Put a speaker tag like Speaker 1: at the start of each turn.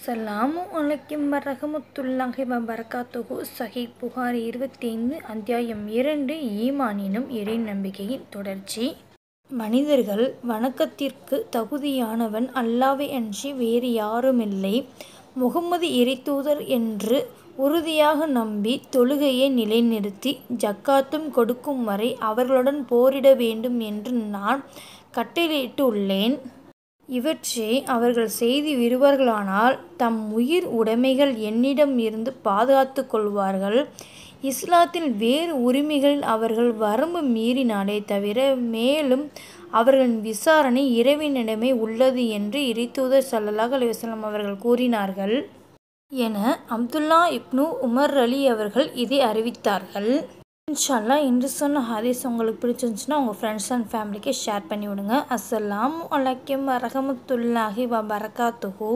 Speaker 1: அஸ்ஸலாமு அலைக்கும் வரஹ்மத்துல்லாஹி வபரகாத்துஹு. சஹீஹ் புகாரி 25 அத்தியாயம் 2 ஈமான் எனும் இறை நம்பிக்கையின் தொடர்ச்சி. மனிதர்கள் வணக்கத்திற்கு தகுதியானவன் அல்லாஹ்வை அன்றி வேறு யாருமில்லை, முஹம்மது இறைத்தூதர் என்று உறுதியாக நம்பி தொழுகையை நிலைநிறுத்தி ஜக்காத்தும் கொடுக்கும் வரை அவர்களுடன் போரிட வேண்டும் என்று நான் கட்டளையிட்டுள்ளேன். இவற்றை அவர்கள் செய்து விடுவார்களானால் தம் உயிர் உடைமைகள் என்னிடம் இருந்து பாதுகாத்து கொள்வார்கள். இஸ்லாத்தில் வேறு உரிமைகளில் அவர்கள் வரம்பு மீறினாலே தவிர மேலும் அவர்களின் விசாரணை இறைவனிடமே உள்ளது என்று இறைத்தூதர் ஸல்லல்லாஹு அலைஹி வஸல்லம் அவர்கள் கூறினார்கள் என அப்துல்லா இப்னு உமர் அலி அவர்கள் இதை அறிவித்தார்கள். இன்ஷா அல்லாஹ் இன்று சொன்ன ஹதீஸ் உங்களுக்கு பிடிச்சிருந்துச்சுன்னா உங்கள் ஃப்ரெண்ட்ஸ் அண்ட் ஃபேமிலிக்கு ஷேர் பண்ணி விடுங்க. அஸ்ஸலாமு அலைக்கும் வரஹ்மத்துல்லாஹி வபரகாத்துஹு.